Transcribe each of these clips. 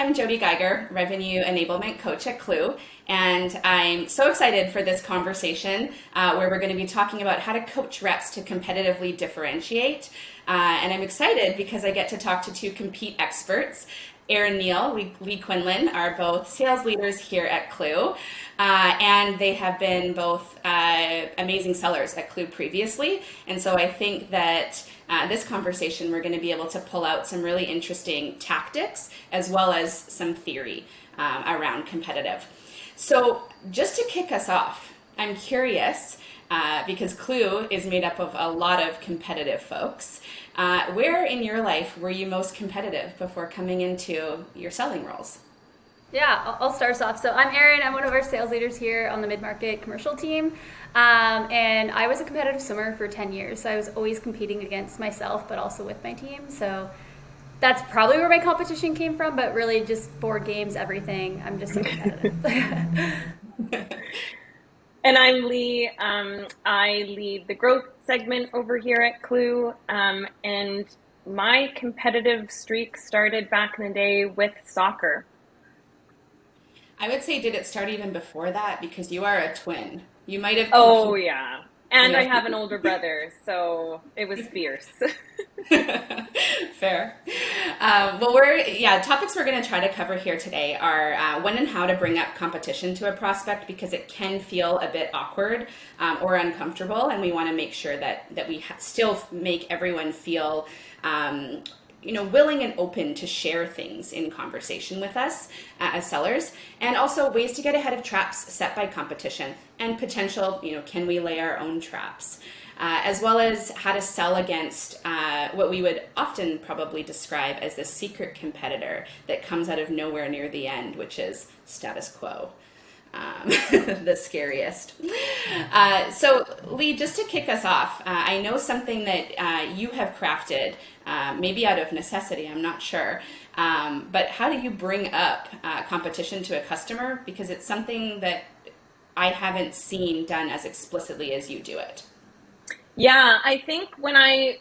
I'm Jody Geiger, Revenue Enablement Coach at Klue, and I'm so excited for this conversation where we're going to be talking about how to coach reps to competitively differentiate. And I'm excited because I get to talk to two compete experts. Erin and Neal, Leigh Quinlan, are both sales leaders here at Klue, and they have been both amazing sellers at Klue previously. And so I think that this conversation, we're going to be able to pull out some really interesting tactics as well as some theory around competitive. So just to kick us off, I'm curious, because Klue is made up of a lot of competitive folks. Where in your life were you most competitive before coming into your selling roles? Yeah, I'll start us off. So I'm Erin. I'm one of our sales leaders here on the mid-market commercial team. And I was a competitive swimmer for 10 years. So I was always competing against myself, but also with my team. So that's probably where my competition came from, but really just board games, everything. I'm just so competitive. And I'm Leigh. I lead the growth segment over here at Klue. And my competitive streak started back in the day with soccer. I would say, did it start even before that? Because you are a twin. You might have Oh, yeah. And I have an older brother, so it was fierce. Fair. Topics we're going to try to cover here today are when and how to bring up competition to a prospect, because it can feel a bit awkward or uncomfortable, and we want to make sure that we still make everyone feel willing and open to share things in conversation with us as sellers, and also ways to get ahead of traps set by competition and potential, can we lay our own traps, as well as how to sell against what we would often probably describe as the secret competitor that comes out of nowhere near the end, which is status quo. The scariest. So Leigh, just to kick us off, I know something that you have crafted, maybe out of necessity, I'm not sure, but how do you bring up competition to a customer? Because it's something that I haven't seen done as explicitly as you do it. Yeah, I think when I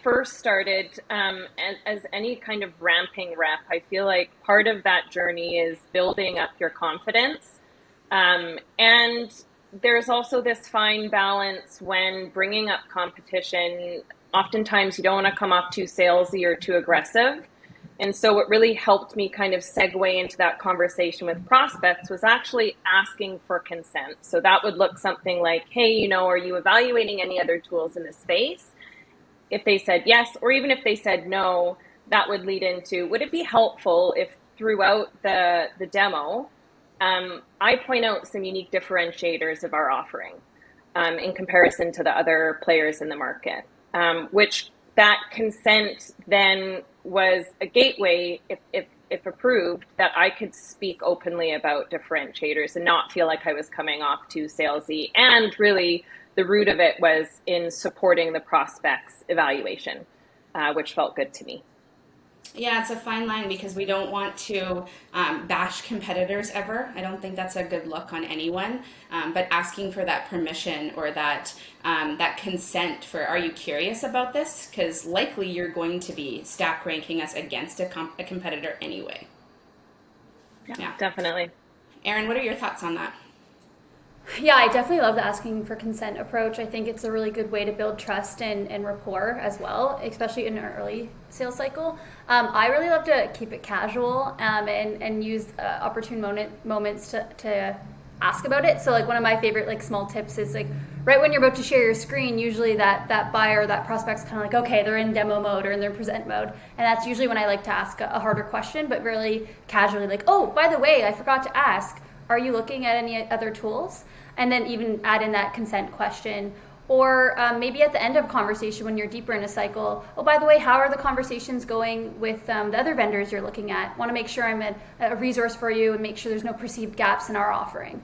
first started, and as any kind of ramping rep, I feel like part of that journey is building up your confidence. And there's also this fine balance when bringing up competition. Oftentimes you don't want to come off too salesy or too aggressive. And so what really helped me kind of segue into that conversation with prospects was actually asking for consent. So that would look something like, hey, are you evaluating any other tools in the space? If they said yes, or even if they said no, that would lead into, would it be helpful if throughout the demo, I point out some unique differentiators of our offering in comparison to the other players in the market, which that consent then was a gateway, if approved, that I could speak openly about differentiators and not feel like I was coming off too salesy. And really, the root of it was in supporting the prospect's evaluation, which felt good to me. Yeah, it's a fine line because we don't want to bash competitors ever. I don't think that's a good look on anyone. But asking for that permission or that consent for, are you curious about this? Because likely you're going to be stack ranking us against a competitor anyway. Yeah, definitely. Erin, what are your thoughts on that? Yeah, I definitely love the asking for consent approach. I think it's a really good way to build trust and rapport as well, especially in an early sales cycle. I really love to keep it casual and use opportune moments to ask about it. So like one of my favorite small tips is right when you're about to share your screen, usually that buyer, that prospect's kind of like, okay, they're in demo mode or in their present mode. And that's usually when I like to ask a harder question, but really casually oh, by the way, I forgot to ask, are you looking at any other tools? And then even add in that consent question. Or maybe at the end of conversation when you're deeper in a cycle, oh, by the way, how are the conversations going with the other vendors you're looking at? Want to make sure I'm a resource for you and make sure there's no perceived gaps in our offering.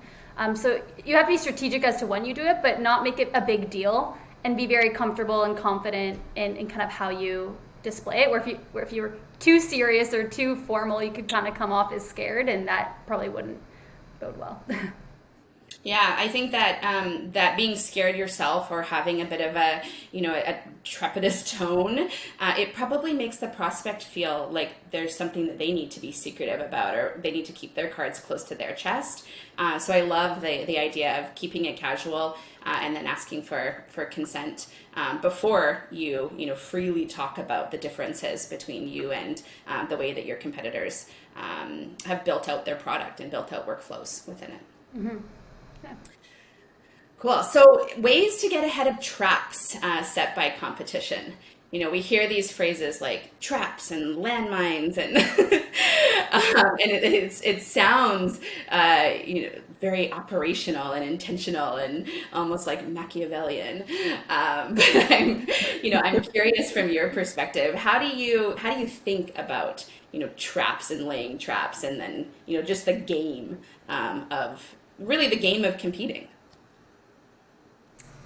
So you have to be strategic as to when you do it, but not make it a big deal and be very comfortable and confident in kind of how you display it. Where if you were too serious or too formal, you could kind of come off as scared, and that probably wouldn't bode well. Yeah, I think that that being scared yourself or having a bit of a, a trepidous tone, it probably makes the prospect feel like there's something that they need to be secretive about, or they need to keep their cards close to their chest. So I love the idea of keeping it casual, and then asking for consent before freely talk about the differences between you and the way that your competitors have built out their product and built out workflows within it. Mm-hmm. Yeah. Cool. So ways to get ahead of traps set by competition. We hear these phrases like traps and landmines, and and it sounds very operational and intentional and almost like Machiavellian. But I'm curious from your perspective, how do you think about traps and laying traps, and then just the game of really the game of competing?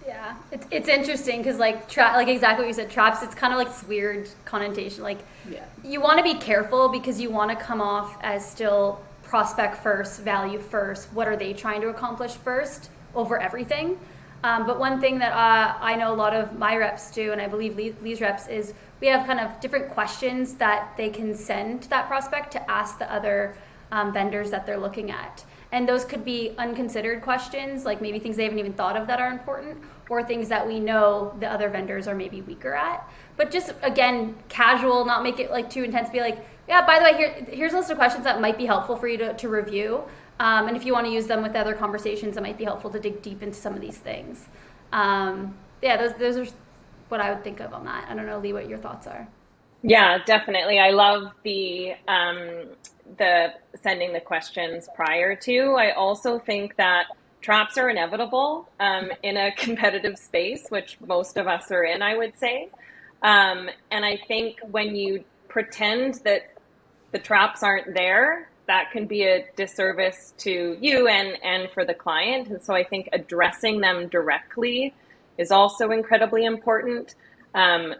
Yeah, it's interesting because like exactly what you said, traps. It's kind of like this weird connotation. Like, Yeah. you want to be careful because you want to come off as still prospect first, value first. What are they trying to accomplish first over everything? But one thing that I know a lot of my reps do, and I believe Leigh's reps, is we have kind of different questions that they can send to that prospect to ask the other vendors that they're looking at. And those could be unconsidered questions, like maybe things they haven't even thought of that are important, or things that we know the other vendors are maybe weaker at. But just, again, casual, not make it like too intense. Be like, yeah, by the way, here's a list of questions that might be helpful for you to review. And if you want to use them with other conversations, it might be helpful to dig deep into some of these things. Those are what I would think of on that. I don't know, Leigh, what your thoughts are. Yeah, definitely. I love the sending the questions prior to. I also think that traps are inevitable in a competitive space, which most of us are in, I would say. And I think when you pretend that the traps aren't there, that can be a disservice to you and for the client. And so I think addressing them directly is also incredibly important.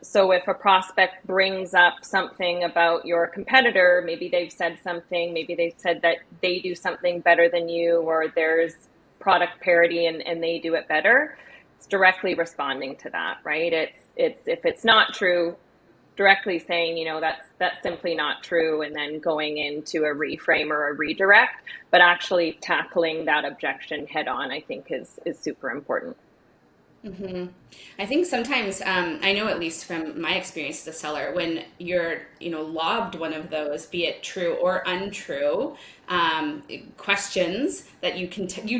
So if a prospect brings up something about your competitor, maybe they've said something, maybe they've said that they do something better than you, or there's product parity and they do it better, it's directly responding to that, right? It's if it's not true, directly saying, that's simply not true, and then going into a reframe or a redirect, but actually tackling that objection head on, I think is super important. Mm-hmm. I think sometimes, I know at least from my experience as a seller, when you're, lobbed one of those, be it true or untrue, questions that you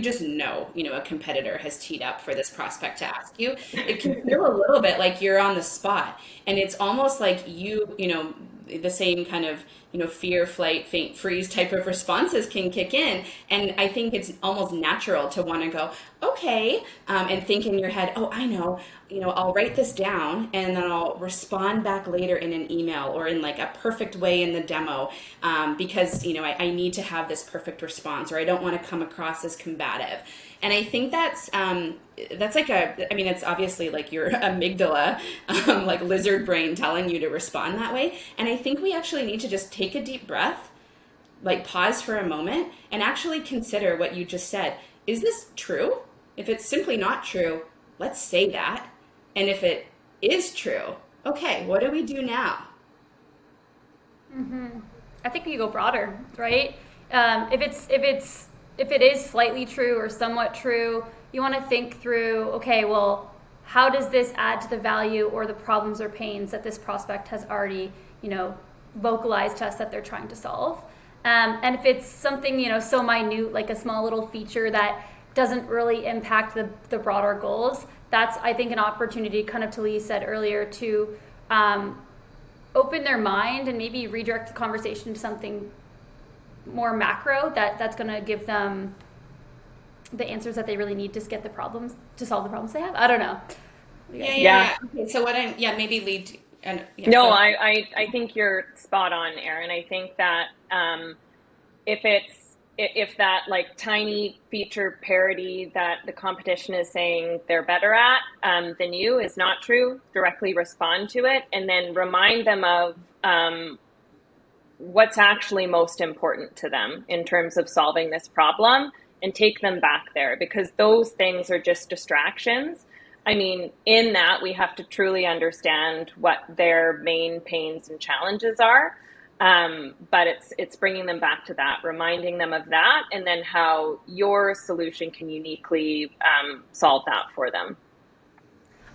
just know, a competitor has teed up for this prospect to ask you, it can feel a little bit like you're on the spot. And it's almost like the same kind of, fear, flight, faint, freeze type of responses can kick in. And I think it's almost natural to want to go, okay, and think in your head, oh, I know, I'll write this down and then I'll respond back later in an email or in like a perfect way in the demo, because, I need to have this perfect response, or I don't want to come across as combative. And I think that's like it's obviously like your amygdala, like lizard brain telling you to respond that way. And I think we actually need to just take a deep breath, like pause for a moment and actually consider what you just said. Is this true? If it's simply not true, let's say that. And if it is true, okay, what do we do now? Mm-hmm. I think we go broader, right? If it is slightly true or somewhat true, you want to think through, okay, well, how does this add to the value or the problems or pains that this prospect has already, vocalized to us that they're trying to solve? And if it's something, so minute, like a small little feature that doesn't really impact the broader goals, that's, I think, an opportunity, kind of to Leigh said earlier, to open their mind and maybe redirect the conversation to something more macro that's going to give them the answers that they really need to solve the problems they have. I don't know. Yeah. Okay, so maybe lead. No, I think you're spot on, Erin. I think that if that like tiny feature parity that the competition is saying they're better at than you is not true, directly respond to it, and then remind them of what's actually most important to them in terms of solving this problem, and take them back there, because those things are just distractions. I mean, in that, we have to truly understand what their main pains and challenges are. But it's bringing them back to that, reminding them of that, and then how your solution can uniquely solve that for them.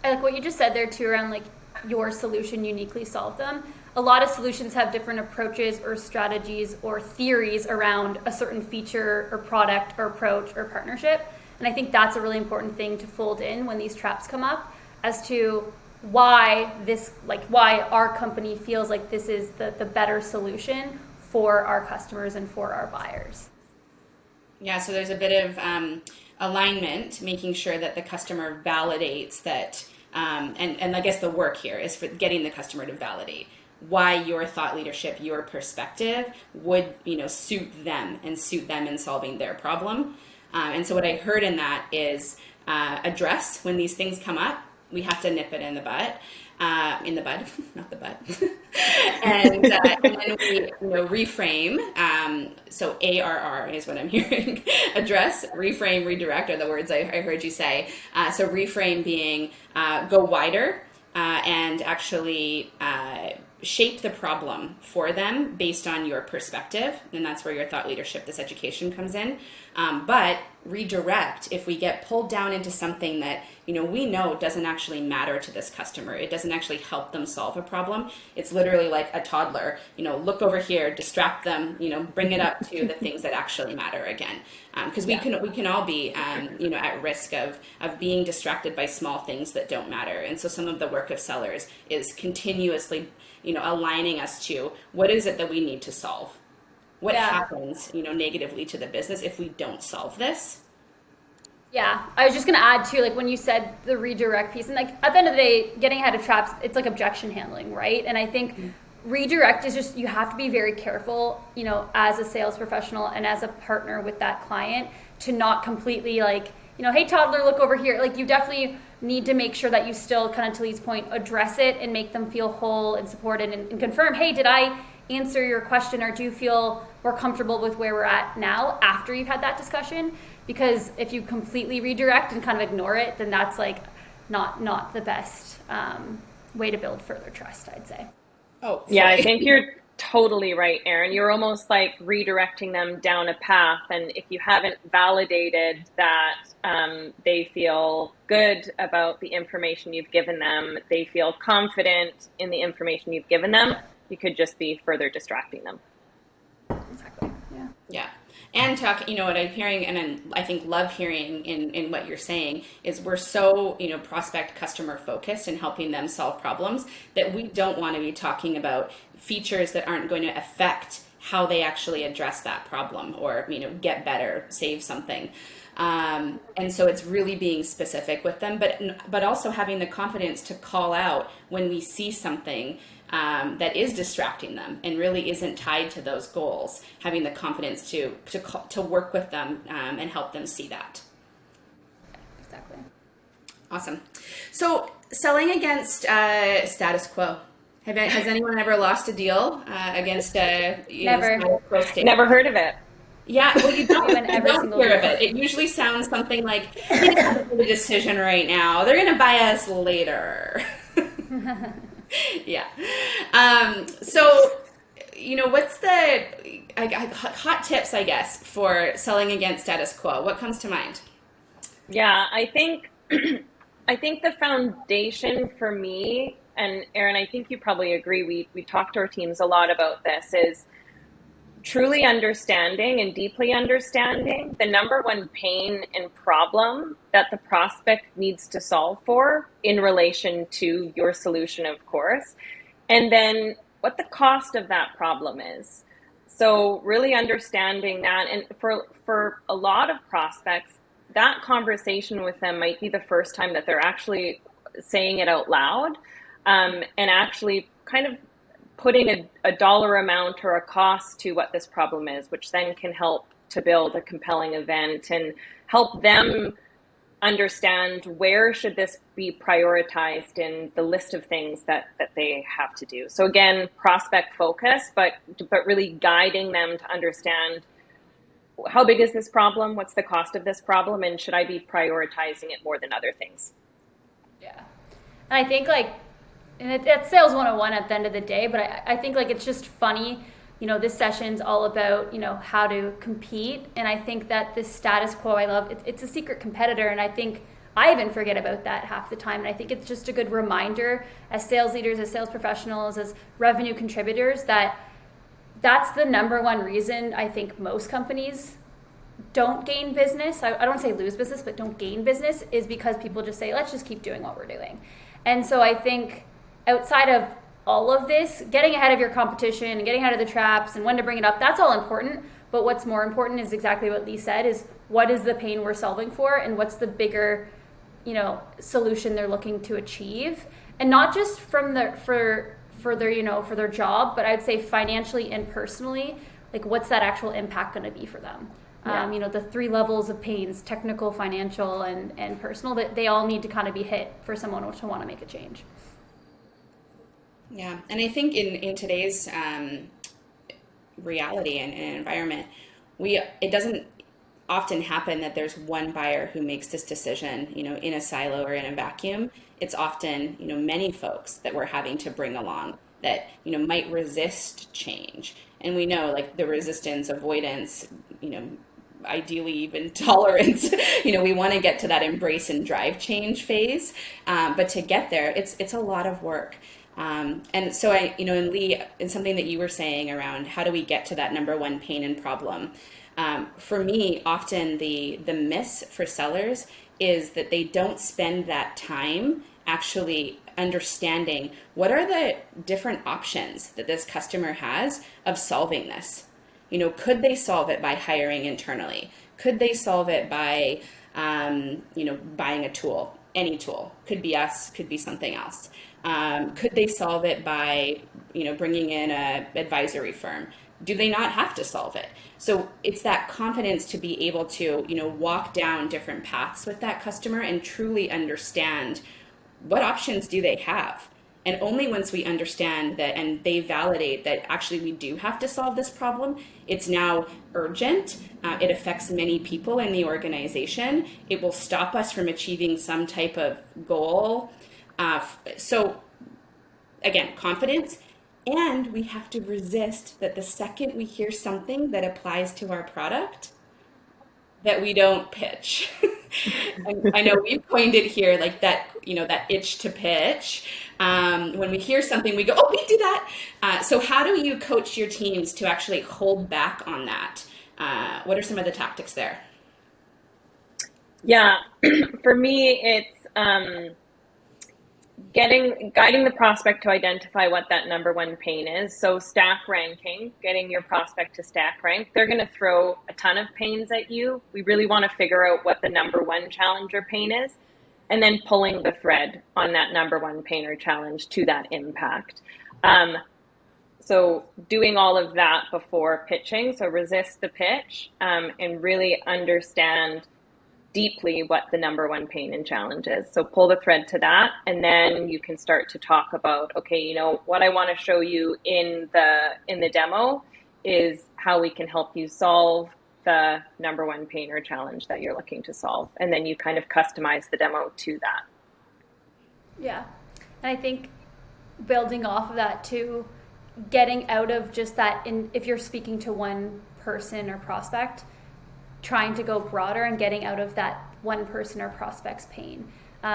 I like what you just said there too, around like your solution uniquely solve them. A lot of solutions have different approaches or strategies or theories around a certain feature or product or approach or partnership. And I think that's a really important thing to fold in when these traps come up, as to why our company feels like this is the better solution for our customers and for our buyers. Yeah, so there's a bit of alignment, making sure that the customer validates that, and I guess the work here is for getting the customer to validate why your thought leadership, your perspective would, suit them and suit them in solving their problem. And so what I heard in that is address when these things come up. We have to nip it in the bud, not the butt. And then we, reframe. So ARR is what I'm hearing. Address, reframe, redirect are the words I heard you say. So reframe being go wider and actually shape the problem for them based on your perspective. And that's where your thought leadership, this education comes in. But redirect, if we get pulled down into something that, we know doesn't actually matter to this customer, it doesn't actually help them solve a problem. It's literally like a toddler, look over here, distract them, bring it up to the things that actually matter again. Because we can all be, at risk of being distracted by small things that don't matter. And so some of the work of sellers is continuously, aligning us to what is it that we need to solve? What happens, negatively to the business if we don't solve this? Yeah, I was just going to add too, like when you said the redirect piece, and like at the end of the day, getting ahead of traps, it's like objection handling, right? And I think redirect is just, you have to be very careful, as a sales professional and as a partner with that client, to not completely like, hey toddler, look over here. Like you definitely need to make sure that you still, kind of to Leigh's point, address it and make them feel whole and supported, and confirm, hey, did I answer your question, or do you feel more comfortable with where we're at now after you've had that discussion? Because if you completely redirect and kind of ignore it, then that's like not the best way to build further trust, I'd say. Oh, yeah, I think you're totally right, Erin. You're almost like redirecting them down a path, and if you haven't validated that they feel good about the information you've given them, they feel confident in the information you've given them, you could just be further distracting them. Exactly. Yeah. And what I'm hearing, and I think love hearing in what you're saying, is we're so, prospect customer focused and helping them solve problems that we don't want to be talking about features that aren't going to affect how they actually address that problem or, get better, save something. And so it's really being specific with them, but also having the confidence to call out when we see something that is distracting them and really isn't tied to those goals, having the confidence to work with them and help them see that. Exactly. Awesome. So selling against status quo. Has anyone ever lost a deal against Never. status quo state? Never heard of it. Yeah, well, you don't hear of deal. it. It usually sounds something like, they didn't have a decision right now. They're going to buy us later. Yeah. So, what's the hot tips, I guess, for selling against status quo? What comes to mind? Yeah, I think the foundation for me, and Erin, I think you probably agree, we talk to our teams a lot about this, is truly understanding and deeply understanding the number one pain and problem that the prospect needs to solve for in relation to your solution, of course, and then what the cost of that problem is. So really understanding that, and for a lot of prospects, that conversation with them might be the first time that they're actually saying it out loud, and actually kind of putting a dollar amount or a cost to what this problem is, which then can help to build a compelling event and help them understand where should this be prioritized in the list of things that they have to do. So again, prospect focus, but really guiding them to understand how big is this problem? What's the cost of this problem? And should I be prioritizing it more than other things? Yeah. And I think like, and it's sales 101 at the end of the day, but I think like it's just funny, this session's all about, how to compete. And I think that this status quo, I love, it's a secret competitor. And I think I even forget about that half the time. And I think it's just a good reminder as sales leaders, as sales professionals, as revenue contributors, that that's the number one reason I think most companies don't gain business. I don't want to say lose business, but don't gain business, is because people just say, let's just keep doing what we're doing. And so I think outside of all of this, getting ahead of your competition and getting ahead of the traps and when to bring it up, that's all important. But what's more important is exactly what Leigh said, is what is the pain we're solving for and what's the bigger, solution they're looking to achieve. And not just from for their job, but I'd say financially and personally, like what's that actual impact going to be for them? Yeah. The 3 levels of pains, technical, financial, and personal, that they all need to kind of be hit for someone to want to make a change. Yeah, and I think in today's reality and environment, it doesn't often happen that there's one buyer who makes this decision, in a silo or in a vacuum. It's often, many folks that we're having to bring along that, might resist change. And we know like the resistance, avoidance, ideally even tolerance, we want to get to that embrace and drive change phase. But to get there, it's a lot of work. And so and Leigh, in something that you were saying around how do we get to that number one pain and problem? For me, often the miss for sellers is that they don't spend that time actually understanding what are the different options that this customer has of solving this. Could they solve it by hiring internally? Could they solve it by, buying a tool? Any tool. Could be us, could be something else. Could they solve it by, bringing in an advisory firm? Do they not have to solve it? So it's that confidence to be able to, walk down different paths with that customer and truly understand what options do they have. And only once we understand that and they validate that actually we do have to solve this problem, it's now urgent, it affects many people in the organization, it will stop us from achieving some type of goal. So again, confidence, and we have to resist that the second we hear something that applies to our product, that we don't pitch. I know we've coined it here, like that, that itch to pitch. When we hear something, we go, oh, we do that. So how do you coach your teams to actually hold back on that? What are some of the tactics there? Yeah, for me, it's guiding the prospect to identify what that number one pain is. So stack ranking, getting your prospect to stack rank. They're going to throw a ton of pains at you. We really want to figure out what the number one challenge or pain is, and then pulling the thread on that number one pain or challenge to that impact. So doing all of that before pitching. So resist the pitch, and really understand deeply what the number one pain and challenge is. So pull the thread to that, and then you can start to talk about, okay, what I want to show you in the demo is how we can help you solve the number one pain or challenge that you're looking to solve. And then you kind of customize the demo to that. Yeah. And I think building off of that too, getting out of just that, if you're speaking to one person or prospect, trying to go broader and getting out of that one person or prospect's pain,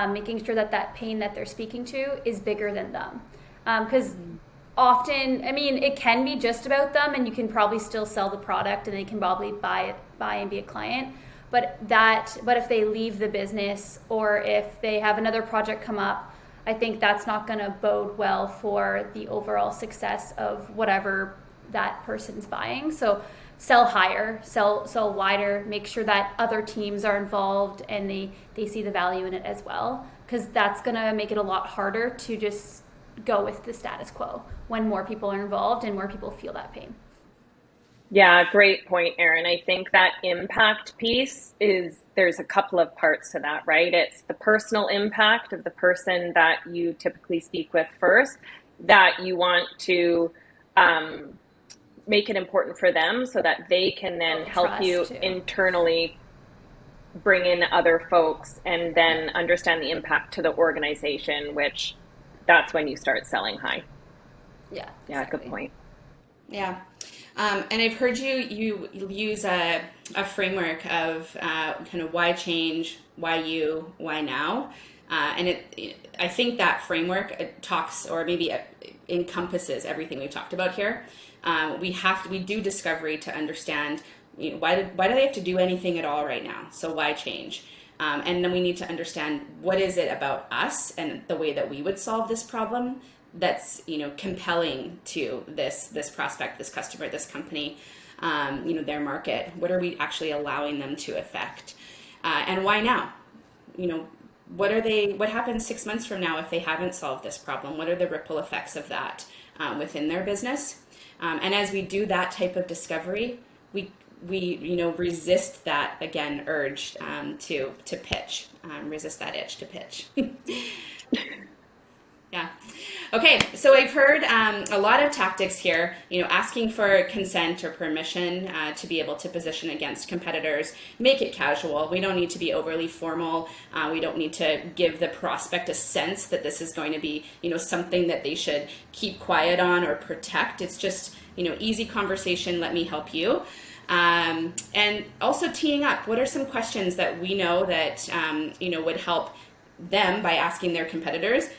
making sure that pain that they're speaking to is bigger than them. Because often, it can be just about them, and you can probably still sell the product and they can probably buy and be a client. But if they leave the business or if they have another project come up, I think that's not going to bode well for the overall success of whatever that person's buying. So sell higher, sell wider, make sure that other teams are involved and they see the value in it as well, because that's going to make it a lot harder to just go with the status quo when more people are involved and more people feel that pain. Yeah, great point, Erin. I think that impact piece there's a couple of parts to that, right? It's the personal impact of the person that you typically speak with first, that you want to make it important for them so that they can then help you internally bring in other folks and then understand the impact to the organization, which that's when you start selling high. Yeah, yeah, exactly. Good point. Yeah. And I've heard you use a framework of kind of why change, why you, why now. And I think that framework talks, or maybe encompasses everything we've talked about here. We do discovery to understand, why do they have to do anything at all right now? So why change? And then we need to understand, what is it about us and the way that we would solve this problem that's compelling to this prospect, this customer, this company, their market. What are we actually allowing them to affect, and why now? What happens 6 months from now if they haven't solved this problem? What are the ripple effects of that within their business? And as we do that type of discovery, we resist that, again, urge to pitch, resist that itch to pitch. Yeah. Okay. So I've heard a lot of tactics here, asking for consent or permission to be able to position against competitors. Make it casual. We don't need to be overly formal. We don't need to give the prospect a sense that this is going to be, something that they should keep quiet on or protect. It's just, easy conversation. Let me help you. And also teeing up. What are some questions that we know that, would help them by asking their competitors,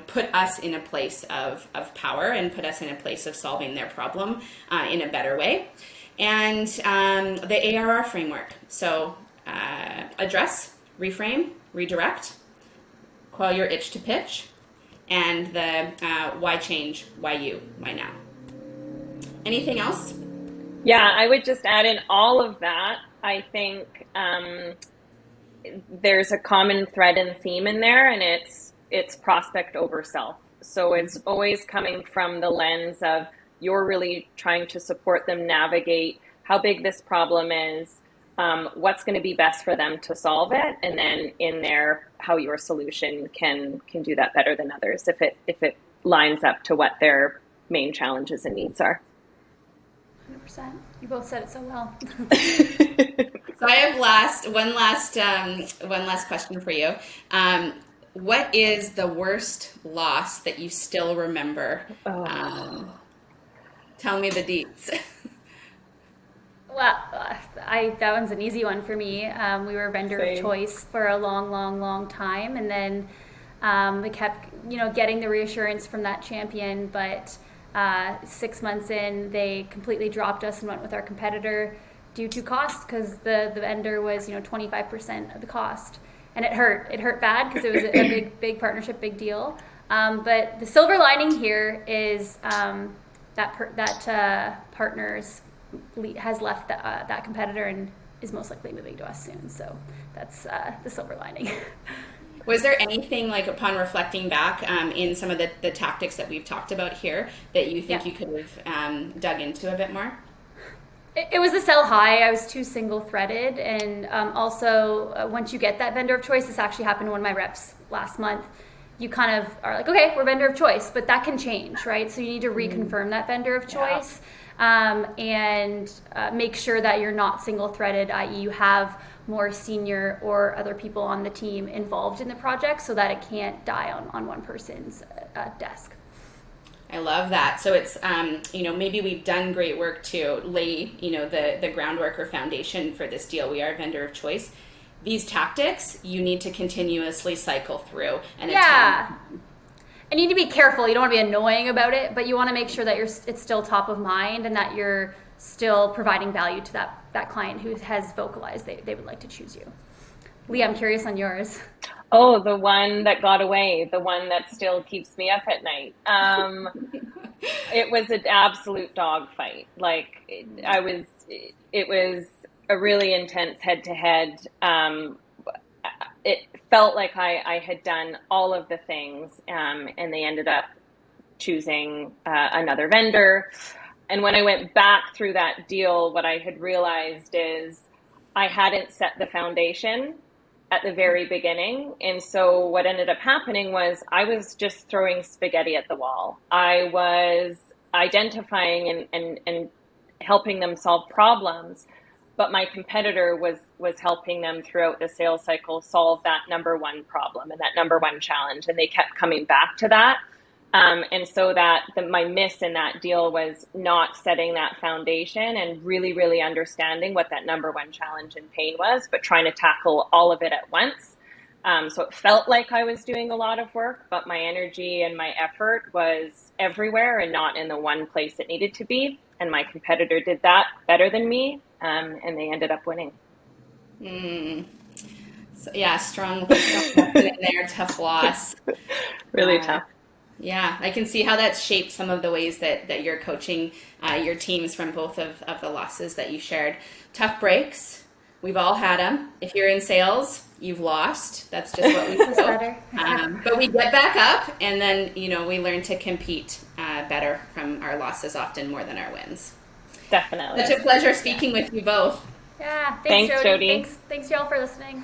put us in a place of power and put us in a place of solving their problem in a better way. And the ARR framework. So address, reframe, redirect, quell your itch to pitch, and the why change, why you, why now. Anything else? Yeah, I would just add in all of that. I think there's a common thread and theme in there, and it's prospect over self. So it's always coming from the lens of you're really trying to support them navigate how big this problem is, what's going to be best for them to solve it, and then in there how your solution can do that better than others if it lines up to what their main challenges and needs are. 100%. You both said it so well. So I have one last question for you. What is the worst loss that you still remember? Tell me the deets. Well, that one's an easy one for me. We were vendor of choice for a long time, and then we kept, getting the reassurance from that champion, but 6 months in, they completely dropped us and went with our competitor due to cost, because the vendor was 25% of the cost, and it hurt bad because it was a big partnership, big deal. But the silver lining here is that partners has left that competitor and is most likely moving to us soon. So that's the silver lining. Was there anything, like, upon reflecting back in some of the tactics that we've talked about here, that you think you could have dug into a bit more? It was the sell high. I was too single-threaded, and also once you get that vendor of choice, this actually happened to one of my reps last month. You kind of are like, okay, we're vendor of choice, but that can change, right? So you need to reconfirm that vendor of choice, and make sure that you're not single-threaded, i.e. you have more senior or other people on the team involved in the project so that it can't die on one person's desk. I love that. So it's, maybe we've done great work to lay, the groundwork or foundation for this deal. We are a vendor of choice. These tactics, you need to continuously cycle through. And you need to be careful. You don't want to be annoying about it, but you want to make sure that it's still top of mind and that you're still providing value to that client who has vocalized they would like to choose you. Leigh, I'm curious on yours. Oh, the one that got away, the one that still keeps me up at night. It was an absolute dogfight. It was a really intense head-to-head. It felt like I had done all of the things, and they ended up choosing another vendor. And when I went back through that deal, what I had realized is I hadn't set the foundation at the very beginning. And so what ended up happening was I was just throwing spaghetti at the wall. I was identifying and helping them solve problems, but my competitor was helping them throughout the sales cycle solve that number one problem and that number one challenge, and they kept coming back to that. And so my miss in that deal was not setting that foundation and really, really understanding what that number one challenge and pain was, but trying to tackle all of it at once. So it felt like I was doing a lot of work, but my energy and my effort was everywhere and not in the one place it needed to be. And my competitor did that better than me, and they ended up winning. So, yeah, strong lesson in there, tough loss. Really tough. Yeah, I can see how that's shaped some of the ways that you're coaching your teams from both of the losses that you shared. Tough breaks, we've all had them. If you're in sales, you've lost. That's just what we do. But we get back up, and then we learn to compete better from our losses, often more than our wins. Definitely. Such a pleasure speaking with you both. Yeah, thanks Jody. Thanks y'all for listening.